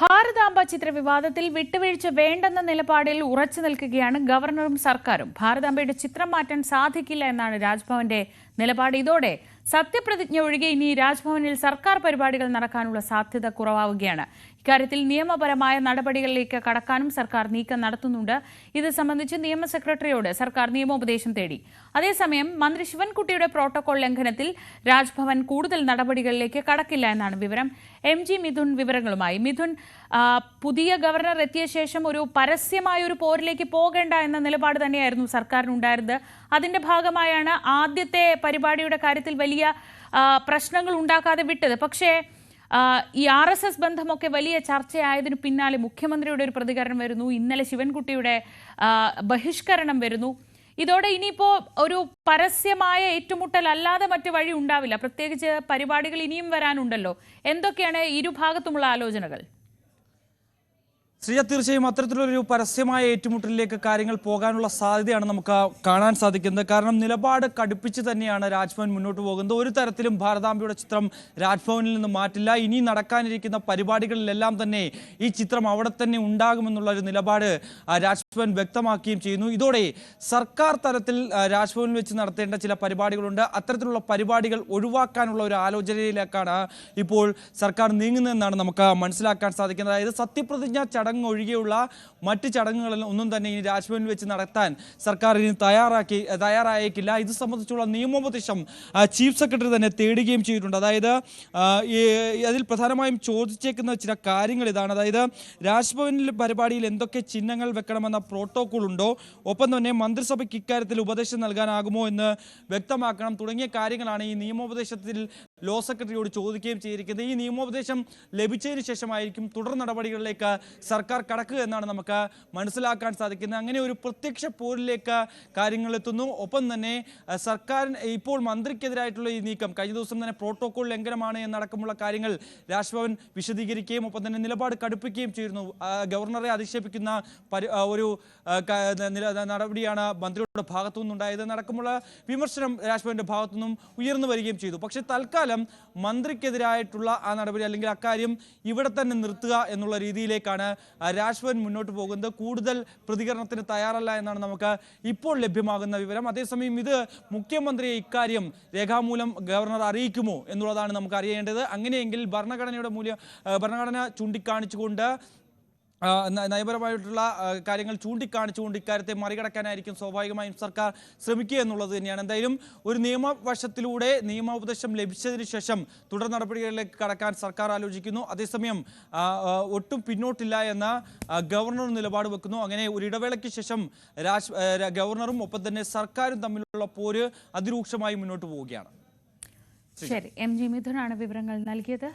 ഭാരതാംബ ചിത്ര വിവാദത്തിൽ വിട്ടുവീഴ്ച വേണ്ടെന്ന നിലപാടിൽ ഉറച്ചു നിൽക്കുകയാണ് ഗവർണറും സർക്കാരും. ഭാരതാംബയുടെ ചിത്രം മാറ്റാൻ സാധിക്കില്ല എന്നാണ് രാജ്ഭവന്റെ നിലപാട്. ഇതോടെ സത്യപ്രതിജ്ഞ ഒഴികെ ഇനി രാജ്ഭവനിൽ സർക്കാർ പരിപാടികൾ നടക്കാനുള്ള സാധ്യത കുറവാവുകയാണ്. ഇക്കാര്യത്തിൽ നിയമപരമായ നടപടികളിലേക്ക് കടക്കാനും സർക്കാർ നീക്കം നടത്തുന്നുണ്ട്. ഇത് സംബന്ധിച്ച് നിയമ സെക്രട്ടറിയോട് സർക്കാർ നിയമോപദേശം തേടി. അതേസമയം മന്ത്രി ശിവൻകുട്ടിയുടെ പ്രോട്ടോകോൾ ലംഘനത്തിൽ രാജ്ഭവൻ കൂടുതൽ നടപടികളിലേക്ക് കടക്കില്ല എന്നാണ് വിവരം. MG മിഥുൻ വിവരങ്ങളുമായി. മിഥുൻ, പുതിയ ഗവർണർ എത്തിയ ശേഷം ഒരു പരസ്യമായ ഒരു പോരിലേക്ക് പോകേണ്ട എന്ന നിലപാട് തന്നെയായിരുന്നു സർക്കാരിനുണ്ടായിരുന്നത്. അതിന്റെ ഭാഗമായാണ് ആദ്യത്തെ പരിപാടിയുടെ കാര്യത്തിൽ വലിയ പ്രശ്നങ്ങൾ ഉണ്ടാക്കാതെ വിട്ടത്. പക്ഷേ ഈ RSS ബന്ധമൊക്കെ വലിയ ചർച്ചയായതിനു പിന്നാലെ മുഖ്യമന്ത്രിയുടെ ഒരു പ്രതികരണം വരുന്നു. ഇന്നലെ ശിവൻകുട്ടിയുടെ ബഹിഷ്കരണം വരുന്നു. ഇതോടെ ഇനിയിപ്പോ ഒരു പരസ്യമായ ഏറ്റുമുട്ടൽ അല്ലാതെ മറ്റു വഴി ഉണ്ടാവില്ല. പ്രത്യേകിച്ച് പരിപാടികൾ ഇനിയും വരാനുണ്ടല്ലോ. എന്തൊക്കെയാണ് ഇരുഭാഗത്തുമുള്ള ആലോചനകൾ? ശ്രീയ, തീർച്ചയായും അത്തരത്തിലൊരു പരസ്യമായ ഏറ്റുമുട്ടലിലേക്ക് കാര്യങ്ങൾ പോകാനുള്ള സാധ്യതയാണ് നമുക്ക് കാണാൻ സാധിക്കുന്നത്. കാരണം നിലപാട് കടുപ്പിച്ച് തന്നെയാണ് രാജ്ഭവൻ മുന്നോട്ട് പോകുന്നത്. ഒരു തരത്തിലും ഭാരതാംബയുടെ ചിത്രം രാജ്ഭവനിൽ നിന്ന് മാറ്റില്ല. ഇനി നടക്കാനിരിക്കുന്ന പരിപാടികളിലെല്ലാം തന്നെ ഈ ചിത്രം അവിടെ തന്നെ ഉണ്ടാകുമെന്നുള്ള ഒരു നിലപാട് രാജ്ഭവൻ വ്യക്തമാക്കുകയും ചെയ്യുന്നു. ഇതോടെ സർക്കാർ തലത്തിൽ രാജ്ഭവനിൽ വെച്ച് നടത്തേണ്ട ചില പരിപാടികളുണ്ട്. അത്തരത്തിലുള്ള പരിപാടികൾ ഒഴിവാക്കാനുള്ള ഒരു ആലോചനയിലേക്കാണ് ഇപ്പോൾ സർക്കാർ നീങ്ങുന്നതെന്നാണ് നമുക്ക് മനസ്സിലാക്കാൻ സാധിക്കുന്നത്. അതായത് സത്യപ്രതിജ്ഞ ചടങ്ങ് ഒഴികെയുള്ള മറ്റ് ചടങ്ങുകളിൽ ഒന്നും തന്നെ ഇനി രാജ്ഭവനിൽ വെച്ച് നടത്താൻ സർക്കാർ ഇനി തയ്യാറായേക്കില്ല. ഇത് സംബന്ധിച്ചുള്ള നിയമോപദേശം ചീഫ് സെക്രട്ടറി തന്നെ തേടുകയും ചെയ്തിട്ടുണ്ട്. അതായത് അതിൽ പ്രധാനമായും ചോദിച്ചേക്കുന്ന ചില കാര്യങ്ങൾ ഇതാണ്. അതായത് രാജ്ഭവനിൽ പരിപാടിയിൽ എന്തൊക്കെ ചിഹ്നങ്ങൾ വെക്കണമെന്ന പ്രോട്ടോകോൾ ഉണ്ടോ, ഒപ്പം തന്നെ മന്ത്രിസഭയ്ക്ക് ഇക്കാര്യത്തിൽ ഉപദേശം നൽകാനാകുമോ എന്ന് വ്യക്തമാക്കണം തുടങ്ങിയ കാര്യങ്ങളാണ് ഈ നിയമോപദേശത്തിൽ ലോ സെക്രട്ടറിയോട് ചോദിക്കുകയും ചെയ്തിരിക്കുന്നത്. ഈ നിയമോപദേശം ലഭിച്ചതിന് ശേഷമായിരിക്കും തുടർ നടപടികളിലേക്ക് സർക്കാർ കടക്കുക എന്നാണ് നമുക്ക് മനസ്സിലാക്കാൻ സാധിക്കുന്നത്. അങ്ങനെ ഒരു പ്രത്യക്ഷ പോരിലേക്ക് കാര്യങ്ങൾ എത്തുന്നു. ഒപ്പം തന്നെ സർക്കാർ ഇപ്പോൾ മന്ത്രിക്കെതിരായിട്ടുള്ള ഈ നീക്കം കഴിഞ്ഞ ദിവസം തന്നെ പ്രോട്ടോകോൾ ലംഘനമാണ് എന്നടക്കമുള്ള കാര്യങ്ങൾ രാജ്ഭവൻ വിശദീകരിക്കുകയും ഒപ്പം തന്നെ നിലപാട് കടുപ്പിക്കുകയും ചെയ്തിരുന്നു. ഗവർണറെ അധിക്ഷേപിക്കുന്ന ഒരു നടപടിയാണ് മന്ത്രിയുടെ ഭാഗത്തു നിന്നുണ്ടായത് എന്നടക്കമുള്ള വിമർശനം രാജ്ഭവന്റെ ഭാഗത്തു നിന്നും ഉയർന്നു വരികയും ചെയ്തു. പക്ഷേ തൽക്കാലം മന്ത്രിക്കെതിരായിട്ടുള്ള ആ നടപടി അല്ലെങ്കിൽ അക്കാര്യം ഇവിടെ തന്നെ നിർത്തുക എന്നുള്ള രീതിയിലേക്കാണ് രാജ്ഭവൻ മുന്നോട്ട് പോകുന്നത്. കൂടുതൽ പ്രതികരണത്തിന് തയ്യാറല്ല എന്നാണ് നമുക്ക് ഇപ്പോൾ ലഭ്യമാകുന്ന വിവരം. അതേസമയം ഇത് മുഖ്യമന്ത്രിയെ ഇക്കാര്യം രേഖാമൂലം ഗവർണർ അറിയിക്കുമോ എന്നുള്ളതാണ് നമുക്ക് അറിയേണ്ടത്. അങ്ങനെയെങ്കിൽ ഭരണഘടന ചൂണ്ടിക്കാണിച്ചുകൊണ്ട് നയപരമായിട്ടുള്ള കാര്യങ്ങൾ ചൂണ്ടിക്കാണിച്ചുകൊണ്ട് ഇക്കാര്യത്തെ മറികടക്കാനായിരിക്കും സ്വാഭാവികമായും സർക്കാർ ശ്രമിക്കുക എന്നുള്ളത് തന്നെയാണ്. എന്തായാലും ഒരു നിയമവശത്തിലൂടെ നിയമോപദേശം ലഭിച്ചതിന് ശേഷം തുടർ നടപടികളിലേക്ക് കടക്കാൻ സർക്കാർ ആലോചിക്കുന്നു. അതേസമയം ഒട്ടും പിന്നോട്ടില്ല എന്ന ഗവർണർ നിലപാട് വെക്കുന്നു. അങ്ങനെ ഒരു ഇടവേളയ്ക്ക് ശേഷം ഗവർണറും ഒപ്പം തന്നെ സർക്കാരും തമ്മിലുള്ള പോര് അതിരൂക്ഷമായി മുന്നോട്ട് പോവുകയാണ്. ശരി, MG മിഥുനാണ് വിവരങ്ങൾ നൽകിയത്.